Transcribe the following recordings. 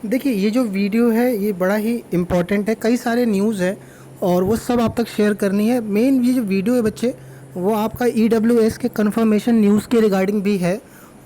देखिए, ये जो वीडियो है ये बड़ा ही इम्पोर्टेंट है। कई सारे न्यूज़ है और वो सब आप तक शेयर करनी है। मेन ये जो वीडियो है बच्चे, वो आपका EWS के कंफर्मेशन न्यूज़ के रिगार्डिंग भी है।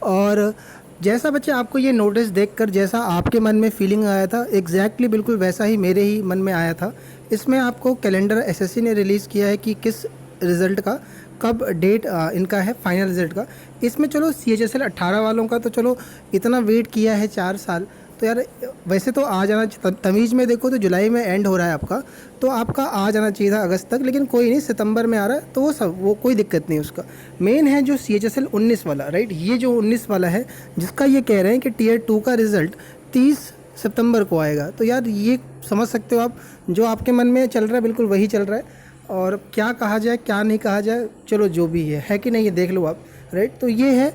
और जैसा बच्चे आपको ये नोटिस देखकर जैसा आपके मन में फीलिंग आया था, एग्जैक्टली बिल्कुल वैसा ही मेरे ही मन में आया था। इसमें आपको कैलेंडर एसएससी ने रिलीज़ किया है कि किस रिज़ल्ट का कब डेट इनका है फाइनल रिज़ल्ट का। इसमें चलो CHSL 18 वालों का तो चलो इतना वेट किया है 4 साल, तो यार वैसे तो आ जाना तमीज़ में देखो तो जुलाई में एंड हो रहा है आपका, तो आपका आ जाना चाहिए था अगस्त तक, लेकिन कोई नहीं, सितंबर में आ रहा है तो वो कोई दिक्कत नहीं उसका। मेन है जो CHSL 19 वाला, राइट, ये जो 19 वाला है जिसका ये कह रहे हैं कि Tier 2 का रिज़ल्ट 30 सितंबर को आएगा। तो यार ये समझ सकते हो आप, जो आपके मन में चल रहा है बिल्कुल वही चल रहा है। और क्या कहा जाए क्या नहीं कहा जाए, चलो जो भी है कि नहीं, ये देख लो आप, राइट। तो ये है।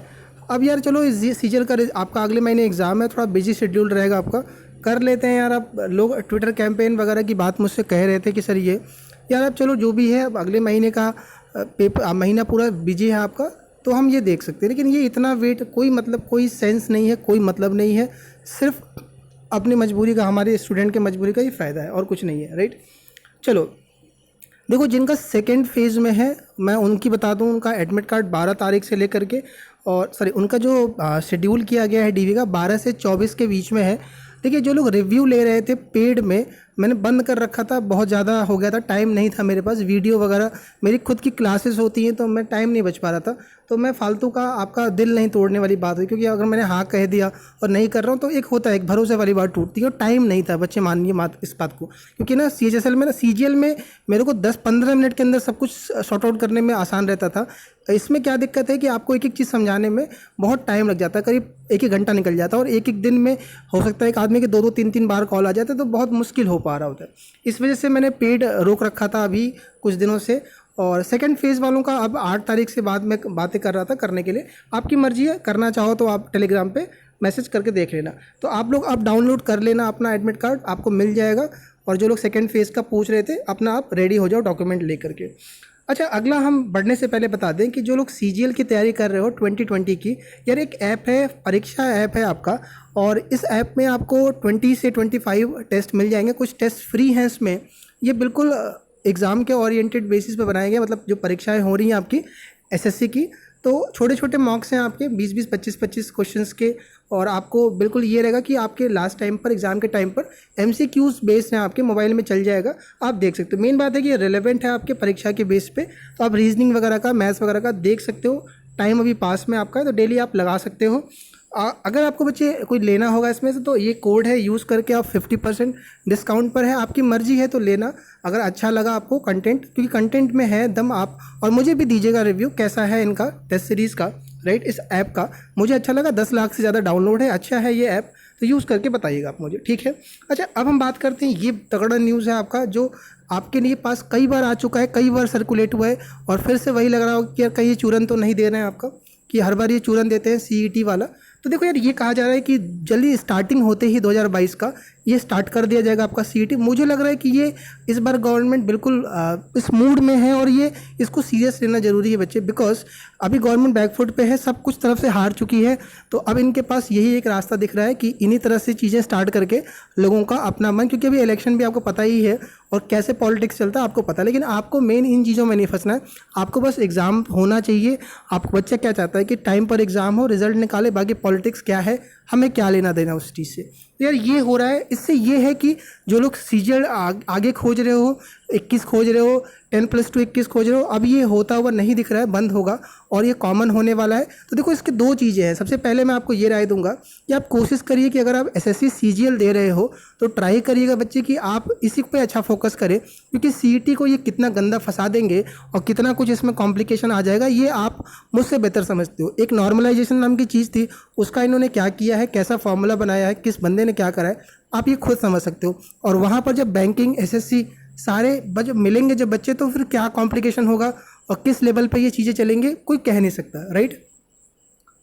अब यार चलो इस सीजल का आपका अगले महीने एग्ज़ाम है, थोड़ा बिजी शेड्यूल रहेगा आपका, कर लेते हैं यार। अब लोग ट्विटर कैंपेन वगैरह की बात मुझसे कह रहे थे कि सर ये, यार अब चलो जो भी है, अब अगले महीने का पेपर महीना पूरा बिजी है आपका, तो हम ये देख सकते हैं। लेकिन ये इतना वेट कोई मतलब, कोई सेंस नहीं है, कोई मतलब नहीं है। सिर्फ अपनी मजबूरी का, हमारे स्टूडेंट के मजबूरी का ही फ़ायदा है और कुछ नहीं है, राइट। चलो देखो, जिनका सेकेंड फेज़ में है मैं उनकी बता दूं, उनका एडमिट कार्ड 12 तारीख से लेकर के, और सॉरी उनका जो शेड्यूल किया गया है DV का 12 से 24 के बीच में है। देखिए, जो लोग रिव्यू ले रहे थे पेड में, मैंने बंद कर रखा था, बहुत ज़्यादा हो गया था, टाइम नहीं था मेरे पास, वीडियो वगैरह मेरी खुद की क्लासेस होती हैं तो मैं टाइम नहीं बच पा रहा था। तो मैं फालतू का आपका दिल नहीं तोड़ने वाली बात हुई, क्योंकि अगर मैंने हाँ कह दिया और नहीं कर रहा हूँ तो एक होता है, एक भरोसे वाली बात टूटती है। और टाइम नहीं था बच्चे, मानिए इस बात को, क्योंकि ना CHSL में ना CGL में मेरे को 10-15 मिनट के अंदर सब कुछ सॉर्ट आउट करने में आसान रहता था। इसमें क्या दिक्कत है कि आपको एक एक चीज़ समझाने में बहुत टाइम लग जाता है, करीब 1-1 घंटा निकल जाता है, और एक दिन में हो सकता है एक आदमी के 2-2 3-3 बार कॉल आ जाते हैं, तो बहुत मुश्किल हो पा रहा होता है। इस वजह से मैंने पेड रोक रखा था अभी कुछ दिनों से। और सेकंड फेज़ वालों का अब 8 तारीख से बाद में बातें कर रहा था करने के लिए। आपकी मर्ज़ी है, करना चाहो तो आप टेलीग्राम पे मैसेज करके देख लेना। तो आप लोग अब डाउनलोड कर लेना अपना एडमिट कार्ड, आपको मिल जाएगा। और जो लोग सेकंड फेज़ का पूछ रहे थे, अपना आप रेडी हो जाओ डॉक्यूमेंट लेकर के। अच्छा, अगला हम बढ़ने से पहले बता दें कि जो लोग CGL की तैयारी कर रहे हो 2020 की, यार एक ऐप है, परीक्षा ऐप है आपका, और इस ऐप में आपको 20 से 25 टेस्ट मिल जाएंगे। कुछ टेस्ट फ्री हैं इसमें। ये बिल्कुल एग्ज़ाम के ओरिएंटेड बेसिस पे बनाए गए, मतलब जो परीक्षाएं हो रही हैं आपकी SSC की, तो छोटे छोटे मॉक्स हैं आपके 20-20 25-25 क्वेश्चंस के। और आपको बिल्कुल ये रहेगा कि आपके लास्ट टाइम पर, एग्ज़ाम के टाइम पर MCQs बेस्ड हैं, आपके मोबाइल में चल जाएगा, आप देख सकते हो। मेन बात है कि ये रिलेवेंट है आपके परीक्षा के बेस पे, तो आप रीजनिंग वगैरह का, मैथ्स वगैरह का देख सकते हो। टाइम अभी पास में आपका है, तो डेली आप लगा सकते हो। अगर आपको बच्चे कोई लेना होगा इसमें से, तो ये कोड है, यूज़ करके आप 50% डिस्काउंट पर है। आपकी मर्ज़ी है तो लेना, अगर अच्छा लगा आपको कंटेंट, क्योंकि कंटेंट में है दम आप। और मुझे भी दीजिएगा रिव्यू कैसा है इनका टेस्ट सीरीज़ का, राइट, इस ऐप का। मुझे अच्छा लगा, 10 लाख से ज़्यादा डाउनलोड है, अच्छा है ये ऐप, तो यूज़ करके बताइएगा आप मुझे, ठीक है। अच्छा, अब हम बात करते हैं, ये तगड़ा न्यूज़ है आपका, जो आपके लिए पास कई बार आ चुका है, कई बार सर्कुलेट हुआ है, और फिर से वही लग रहा हो कि यार कहीं चूरन तो नहीं दे रहे हैं आपका, कि हर बार ये चूरन देते हैं CET वाला। तो देखो यार, ये कहा जा रहा है कि जल्दी स्टार्टिंग होते ही 2022 का ये स्टार्ट कर दिया जाएगा आपका CET। मुझे लग रहा है कि ये इस बार गवर्नमेंट बिल्कुल इस मूड में है, और ये इसको सीरियस लेना ज़रूरी है बच्चे, बिकॉज अभी गवर्नमेंट बैकफुट पे है, सब कुछ तरफ से हार चुकी है। तो अब इनके पास यही एक रास्ता दिख रहा है कि इन्हीं तरह से चीज़ें स्टार्ट करके लोगों का अपना मन, क्योंकि अभी इलेक्शन भी आपको पता ही है और कैसे पॉलिटिक्स चलता है आपको पता है। लेकिन आपको मेन इन चीज़ों में नहीं फंसना है, आपको बस एग्ज़ाम होना चाहिए। आपको बच्चा क्या चाहता है कि टाइम पर एग्ज़ाम हो, रिजल्ट निकाले, बाकी पॉलिटिक्स क्या है, हमें क्या लेना देना उस चीज़ से। तो यार ये हो रहा है। इससे ये है कि जो लोग CGL आगे खोज रहे हो, 21 खोज रहे हो, 10+2 21 खोज रहे हो, अब ये होता हुआ नहीं दिख रहा है, बंद होगा और ये कॉमन होने वाला है। तो देखो, इसके 2 चीज़ें हैं। सबसे पहले मैं आपको ये राय दूंगा कि आप कोशिश करिए कि अगर आप SSC CGL दे रहे हो तो ट्राई करिएगा बच्चे कि आप इसी पे अच्छा फोकस करें, क्योंकि CET को ये कितना गंदा फंसा देंगे और कितना कुछ इसमें कॉम्प्लिकेशन आ जाएगा, ये आप मुझसे बेहतर समझते हो। एक नॉर्मलाइजेशन नाम की चीज़ थी, उसका इन्होंने क्या किया है, कैसा फॉर्मूला बनाया है, किस बंदे ने क्या करा है, आप ये खुद समझ सकते हो। और वहाँ पर जब बैंकिंग, SSC सारे जब मिलेंगे जब बच्चे, तो फिर क्या कॉम्प्लिकेशन होगा और किस लेवल पे ये चीज़ें चलेंगे, कोई कह नहीं सकता, राइट।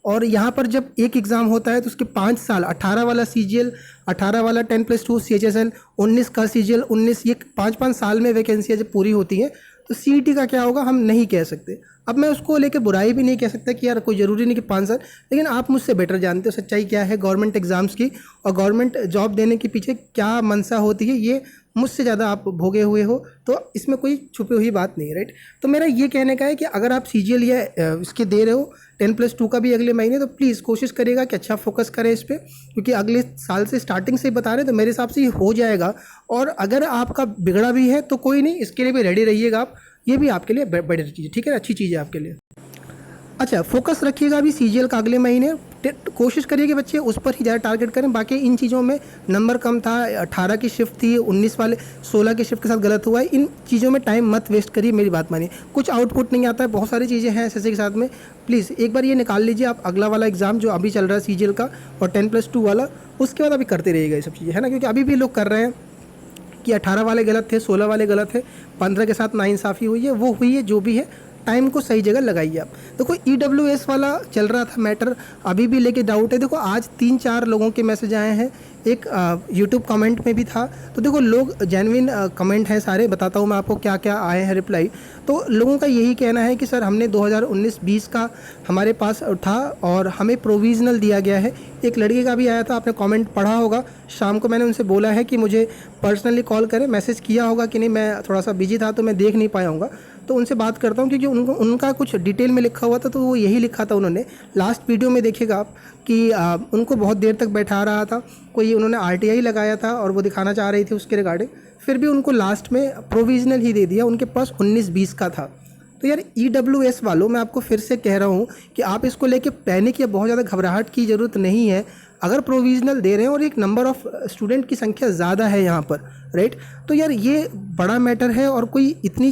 और यहाँ पर जब एक एग्ज़ाम होता है तो उसके 5 साल, 18 वाला CGL, 18 वाला 10+2 CHSL, 19 का CGL 19, ये 5-5 साल में वैकेंसियाँ जब पूरी होती हैं, तो CET का क्या होगा हम नहीं कह सकते। अब मैं उसको लेके बुराई भी नहीं कह सकता कि यार कोई ज़रूरी नहीं कि 5 साल, लेकिन आप मुझसे बेटर जानते हो सच्चाई क्या है गवर्नमेंट एग्ज़ाम्स की और गवर्नमेंट जॉब देने के पीछे क्या मंशा होती है, ये मुझसे ज़्यादा आप भोगे हुए हो, तो इसमें कोई छुपी हुई बात नहीं है, राइट। तो मेरा ये कहने का है कि अगर आप CGL या इसके दे रहे हो 10+2 का भी अगले महीने, तो प्लीज़ कोशिश करिएगा कि अच्छा फोकस करें इस पर, क्योंकि अगले साल से स्टार्टिंग से ही बता रहे हैं, तो मेरे हिसाब से ये हो जाएगा। और अगर आपका बिगड़ा भी है तो कोई नहीं, इसके लिए भी रेडी रहिएगा आप, ये भी आपके लिए बड़ी चीज़ है, ठीक है, अच्छी चीज़ है आपके लिए। अच्छा, फोकस रखिएगा अभी CGL का अगले महीने, कोशिश करिए कि बच्चे उस पर ही ज़्यादा टारगेट करें। बाकी इन चीज़ों में नंबर कम था, 18 की शिफ्ट थी, 19 वाले 16 की शिफ्ट के साथ गलत हुआ है, इन चीज़ों में टाइम मत वेस्ट करिए, मेरी बात मानिए। कुछ आउटपुट नहीं आता है, बहुत सारी चीज़ें हैं SSC के साथ में, प्लीज़ एक बार ये निकाल लीजिए आप अगला वाला एग्ज़ाम जो अभी चल रहा है CGL का और 10+2 वाला, उसके बाद अभी करते रहिएगा ये सब चीज़ें, है ना, क्योंकि अभी भी लोग कर रहे हैं कि 18 वाले गलत थे, 16 वाले गलत थे, 15 के साथ नाइंसाफ़ी हुई है, वो हुई है, जो भी है टाइम को सही जगह लगाइए आप। देखो EWS वाला चल रहा था मैटर, अभी भी लेके डाउट है। देखो आज 3-4 लोगों के मैसेज आए हैं, एक यूट्यूब कमेंट में भी था, तो देखो लोग जेन्युइन कमेंट हैं सारे, बताता हूँ मैं आपको क्या क्या आए हैं रिप्लाई। तो लोगों का यही कहना है कि सर हमने 2019-20 का हमारे पास था और हमें प्रोविज़नल दिया गया है। एक लड़के का भी आया था, आपने कमेंट पढ़ा होगा, शाम को मैंने उनसे बोला है कि मुझे पर्सनली कॉल करें, मैसेज किया होगा कि नहीं, मैं थोड़ा सा बिजी था तो मैं देख नहीं पाया हूँगा, तो उनसे बात करता हूँ, क्योंकि उनका कुछ डिटेल में लिखा हुआ था, तो वो यही लिखा था उन्होंने। लास्ट वीडियो में देखिएगा आप कि उनको बहुत देर तक बैठा रहा था, कोई उन्होंने RTI लगाया था और वो दिखाना चाह रही थी उसके रिगार्डिंग, फिर भी उनको लास्ट में प्रोविज़नल ही दे दिया, उनके पास 19-20 का था। तो यार EWS वालों, मैं आपको फिर से कह रहा हूँ कि आप इसको लेके पैनिक या बहुत ज़्यादा घबराहट की ज़रूरत नहीं है। अगर प्रोविज़नल दे रहे हैं और एक नंबर ऑफ़ स्टूडेंट की संख्या ज़्यादा है यहाँ पर, राइट, तो यार ये बड़ा मैटर है और कोई इतनी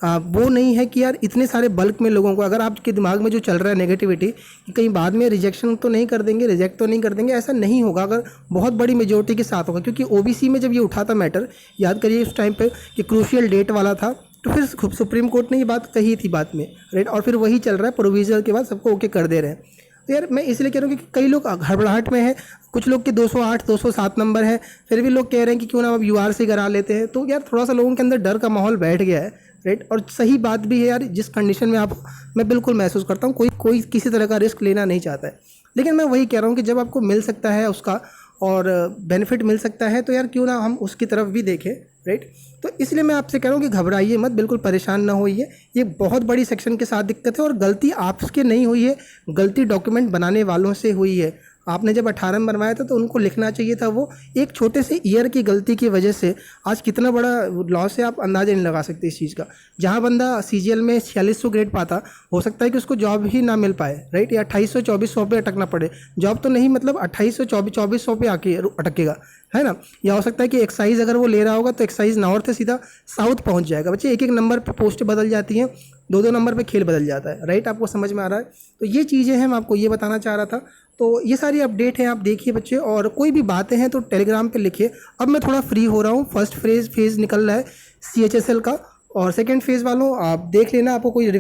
वो नहीं है कि यार इतने सारे बल्क में लोगों को, अगर आपके दिमाग में जो चल रहा है नेगेटिविटी कि कहीं बाद में रिजेक्शन तो नहीं कर देंगे, रिजेक्ट तो नहीं कर देंगे, ऐसा नहीं होगा। अगर बहुत बड़ी मेजोरिटी के साथ होगा, क्योंकि OBC में जब ये उठा था मैटर, याद करिए उस टाइम पे कि क्रूशियल डेट वाला था, तो फिर सुप्रीम कोर्ट ने ये बात कही थी बाद में, राइट, और फिर वही चल रहा है, प्रोविज़नल के बाद सबको ओके कर दे रहे हैं। तो यार मैं इसलिए कह रहा हूँ कि कई लोग घबराहट में हैं, कुछ लोग के 208 207 नंबर है, फिर भी लोग कह रहे हैं कि क्यों ना अब UR से करा लेते हैं। तो यार थोड़ा सा लोगों के अंदर डर का माहौल बैठ गया है, राइट, और सही बात भी है यार, जिस कंडीशन में आप, मैं बिल्कुल महसूस करता हूँ कोई किसी तरह का रिस्क लेना नहीं चाहता है, लेकिन मैं वही कह रहा हूँ कि जब आपको मिल सकता है उसका और बेनिफिट मिल सकता है, तो यार क्यों ना हम उसकी तरफ भी देखें, राइट। तो इसलिए मैं आपसे कह रहा हूँ कि घबराइए मत, बिल्कुल परेशान ना होइए, ये बहुत बड़ी सेक्शन के साथ दिक्कत है और गलती आपके नहीं हुई है, गलती डॉक्यूमेंट बनाने वालों से हुई है। आपने जब 18 में बनवाया था तो उनको लिखना चाहिए था, वो एक छोटे से ईयर की गलती की वजह से आज कितना बड़ा लॉस है, आप अंदाज़ा नहीं लगा सकते इस चीज़ का। जहाँ बंदा CGL में 4600 ग्रेड पाता, हो सकता है कि उसको जॉब ही ना मिल पाए, राइट, या 2800-2400 पे अटकना पड़े, जॉब तो नहीं मतलब 2800-2400 पे आके अटकेगा, है ना। या हो सकता है कि एक्साइज अगर वो ले रहा होगा तो एक्साइज नॉर्थ से सीधा साउथ पहुंच जाएगा। बच्चे एक नंबर पे पोस्ट बदल जाती हैं, 2 नंबर पे खेल बदल जाता है, राइट, आपको समझ में आ रहा है। तो ये चीज़ें हैं, मैं आपको ये बताना चाह रहा था। तो ये सारी अपडेट हैं, आप देखिए बच्चे, और कोई भी बातें हैं तो टेलीग्राम पे लिखिए। अब मैं थोड़ा फ्री हो रहा हूँ, फर्स्ट फेज़ निकल रहा है CHSL का, और सेकेंड फेज़ वालों आप देख लेना, आपको कोई